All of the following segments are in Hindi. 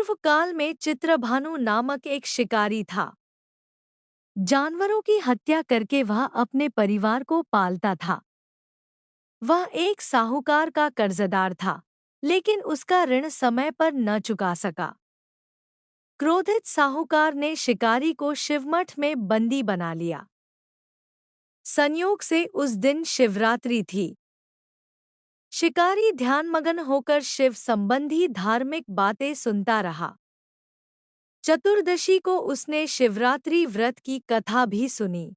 पूर्व काल में चित्रभानु नामक एक शिकारी था। जानवरों की हत्या करके वह अपने परिवार को पालता था। वह एक साहूकार का कर्जदार था, लेकिन उसका ऋण समय पर न चुका सका। क्रोधित साहूकार ने शिकारी को शिवमठ में बंदी बना लिया। संयोग से उस दिन शिवरात्रि थी। शिकारी ध्यानमग्न होकर शिव संबंधी धार्मिक बातें सुनता रहा। चतुर्दशी को उसने शिवरात्रि व्रत की कथा भी सुनी।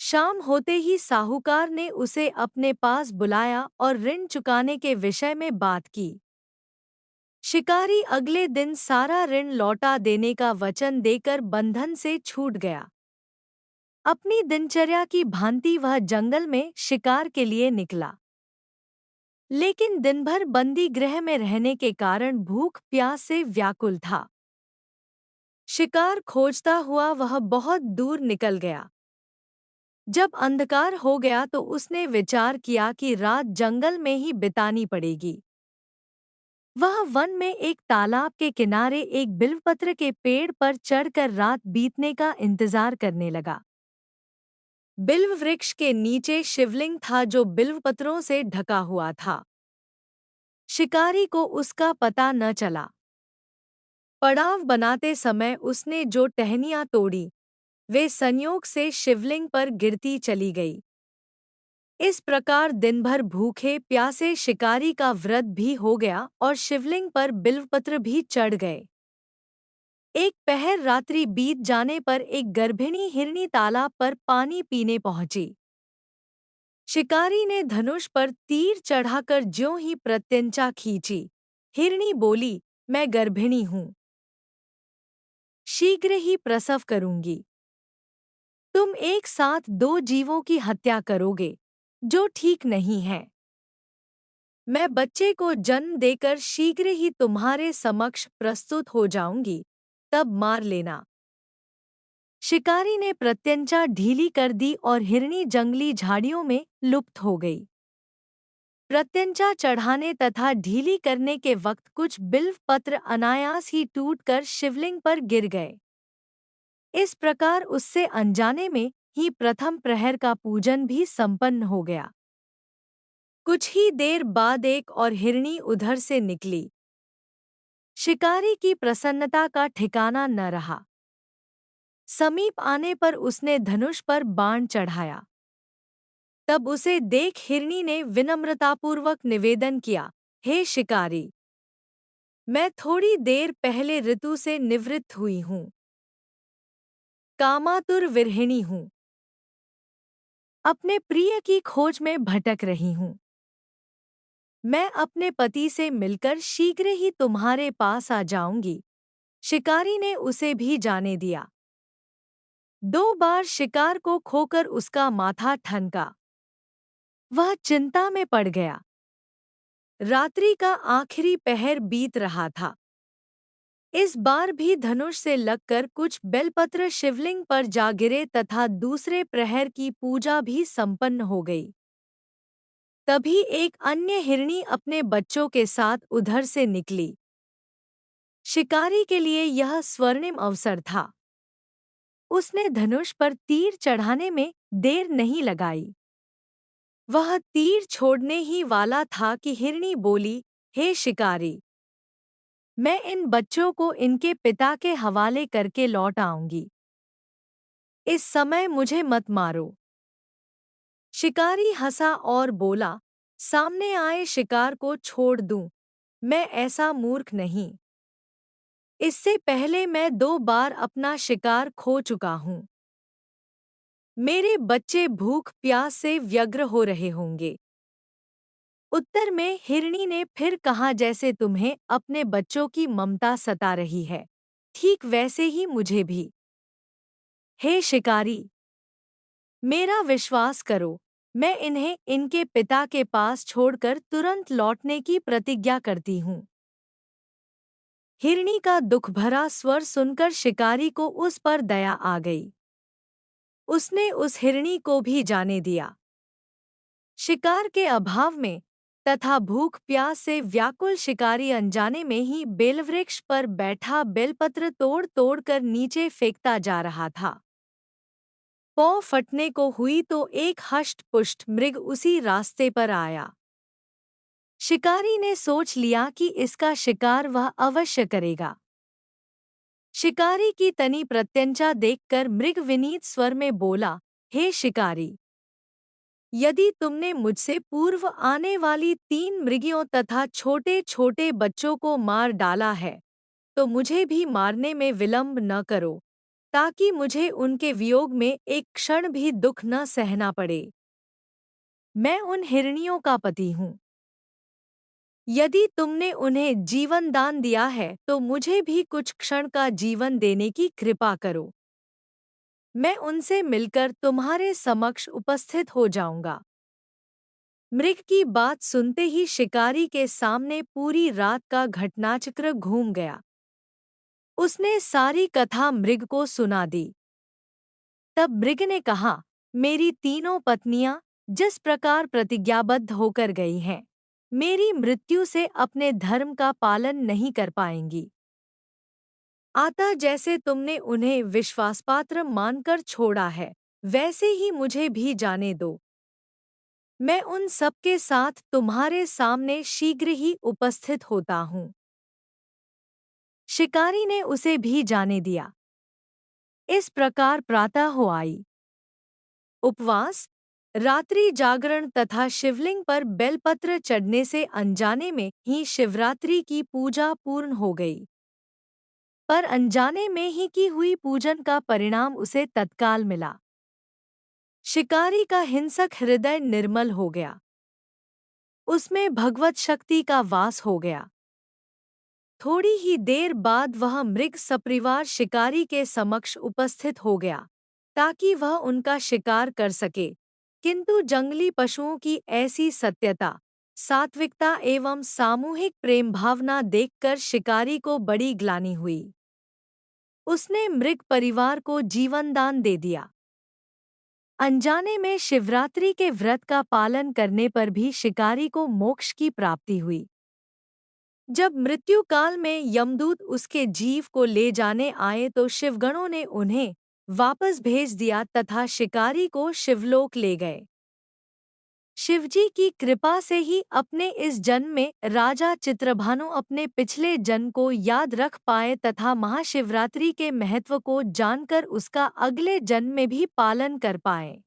शाम होते ही साहूकार ने उसे अपने पास बुलाया और ऋण चुकाने के विषय में बात की। शिकारी अगले दिन सारा ऋण लौटा देने का वचन देकर बंधन से छूट गया। अपनी दिनचर्या की भांति वह जंगल में शिकार के लिए निकला। लेकिन दिन भर बंदी गृह में रहने के कारण भूख प्यास से व्याकुल था। शिकार खोजता हुआ वह बहुत दूर निकल गया। जब अंधकार हो गया तो उसने विचार किया कि रात जंगल में ही बितानी पड़ेगी। वह वन में एक तालाब के किनारे एक बिल्वपत्र के पेड़ पर चढ़कर रात बीतने का इंतजार करने लगा। बिल्व वृक्ष के नीचे शिवलिंग था जो बिल्वपत्रों से ढका हुआ था। शिकारी को उसका पता न चला। पड़ाव बनाते समय उसने जो टहनियां तोड़ी, वे संयोग से शिवलिंग पर गिरती चली गई। इस प्रकार दिन भर भूखे प्यासे शिकारी का व्रत भी हो गया और शिवलिंग पर बिल्वपत्र भी चढ़ गए। एक पहर रात्रि बीत जाने पर एक गर्भिणी हिरनी तालाब पर पानी पीने पहुंची। शिकारी ने धनुष पर तीर चढ़ाकर ज्यों ही प्रत्यंचा खींची, हिरनी बोली, मैं गर्भिणी हूँ, शीघ्र ही प्रसव करूंगी। तुम एक साथ दो जीवों की हत्या करोगे, जो ठीक नहीं है। मैं बच्चे को जन्म देकर शीघ्र ही तुम्हारे समक्ष प्रस्तुत हो जाऊंगी, तब मार लेना। शिकारी ने प्रत्यंचा ढीली कर दी और हिरनी जंगली झाड़ियों में लुप्त हो गई। प्रत्यंचा चढ़ाने तथा ढीली करने के वक्त कुछ बिल्व पत्र अनायास ही टूटकर शिवलिंग पर गिर गए। इस प्रकार उससे अनजाने में ही प्रथम प्रहर का पूजन भी संपन्न हो गया। कुछ ही देर बाद एक और हिरनी उधर से निकली। शिकारी की प्रसन्नता का ठिकाना न रहा। समीप आने पर उसने धनुष पर बाण चढ़ाया। तब उसे देख हिरनी ने विनम्रतापूर्वक निवेदन किया, हे शिकारी, मैं थोड़ी देर पहले ऋतु से निवृत्त हुई हूँ। कामातुर विरहिणी हूँ। अपने प्रिय की खोज में भटक रही हूँ। मैं अपने पति से मिलकर शीघ्र ही तुम्हारे पास आ जाऊंगी। शिकारी ने उसे भी जाने दिया। 2 बार शिकार को खोकर उसका माथा ठनका। वह चिंता में पड़ गया। रात्रि का आखिरी पहर बीत रहा था। इस बार भी धनुष से लगकर कुछ बेलपत्र शिवलिंग पर जा गिरे तथा दूसरे प्रहर की पूजा भी संपन्न हो गई। तभी एक अन्य हिरनी अपने बच्चों के साथ उधर से निकली। शिकारी के लिए यह स्वर्णिम अवसर था। उसने धनुष पर तीर चढ़ाने में देर नहीं लगाई। वह तीर छोड़ने ही वाला था कि हिरनी बोली, हे शिकारी, मैं इन बच्चों को इनके पिता के हवाले करके लौट आऊंगी। इस समय मुझे मत मारो। शिकारी हंसा और बोला, सामने आए शिकार को छोड़ दूं, मैं ऐसा मूर्ख नहीं। इससे पहले मैं 2 बार अपना शिकार खो चुका हूं। मेरे बच्चे भूख प्यास से व्यग्र हो रहे होंगे। उत्तर में हिरनी ने फिर कहा, जैसे तुम्हें अपने बच्चों की ममता सता रही है, ठीक वैसे ही मुझे भी। हे शिकारी, मेरा विश्वास करो, मैं इन्हें इनके पिता के पास छोड़कर तुरंत लौटने की प्रतिज्ञा करती हूँ। हिरनी का दुख भरा स्वर सुनकर शिकारी को उस पर दया आ गई। उसने उस हिरनी को भी जाने दिया। शिकार के अभाव में तथा भूख प्यास से व्याकुल शिकारी अनजाने में ही बेलवृक्ष पर बैठा बेलपत्र तोड़ तोड़ कर नीचे फेंकता जा रहा था। पौ फटने को हुई तो एक हष्ट-पुष्ट मृग उसी रास्ते पर आया। शिकारी ने सोच लिया कि इसका शिकार वह अवश्य करेगा। शिकारी की तनी प्रत्यंचा देखकर मृग विनीत स्वर में बोला, हे शिकारी, यदि तुमने मुझसे पूर्व आने वाली 3 मृगियों तथा छोटे छोटे बच्चों को मार डाला है, तो मुझे भी मारने में विलंब न करो, ताकि मुझे उनके वियोग में एक क्षण भी दुख न सहना पड़े। मैं उन हिरनियों का पति हूँ। यदि तुमने उन्हें जीवन दान दिया है तो मुझे भी कुछ क्षण का जीवन देने की कृपा करो। मैं उनसे मिलकर तुम्हारे समक्ष उपस्थित हो जाऊंगा। मृग की बात सुनते ही शिकारी के सामने पूरी रात का घटनाचक्र घूम गया। उसने सारी कथा मृग को सुना दी। तब मृग ने कहा, मेरी तीनों पत्नियां जिस प्रकार प्रतिज्ञाबद्ध होकर गई हैं, मेरी मृत्यु से अपने धर्म का पालन नहीं कर पाएंगी। अतः जैसे तुमने उन्हें विश्वासपात्र मानकर छोड़ा है, वैसे ही मुझे भी जाने दो। मैं उन सब के साथ तुम्हारे सामने शीघ्र ही उपस्थित होता हूँ। शिकारी ने उसे भी जाने दिया। इस प्रकार प्रातः हो आई। उपवास, रात्रि जागरण तथा शिवलिंग पर बेलपत्र चढ़ने से अनजाने में ही शिवरात्रि की पूजा पूर्ण हो गई। पर अनजाने में ही की हुई पूजन का परिणाम उसे तत्काल मिला। शिकारी का हिंसक हृदय निर्मल हो गया। उसमें भगवत शक्ति का वास हो गया। थोड़ी ही देर बाद वह मृग सपरिवार शिकारी के समक्ष उपस्थित हो गया, ताकि वह उनका शिकार कर सके। किंतु जंगली पशुओं की ऐसी सत्यता, सात्विकता एवं सामूहिक प्रेम भावना देखकर शिकारी को बड़ी ग्लानि हुई। उसने मृग परिवार को जीवनदान दे दिया। अनजाने में शिवरात्रि के व्रत का पालन करने पर भी शिकारी को मोक्ष की प्राप्ति हुई। जब मृत्यु काल में यमदूत उसके जीव को ले जाने आए तो शिवगणों ने उन्हें वापस भेज दिया तथा शिकारी को शिवलोक ले गए। शिवजी की कृपा से ही अपने इस जन्म में राजा चित्रभानु अपने पिछले जन्म को याद रख पाए तथा महाशिवरात्रि के महत्व को जानकर उसका अगले जन्म में भी पालन कर पाए।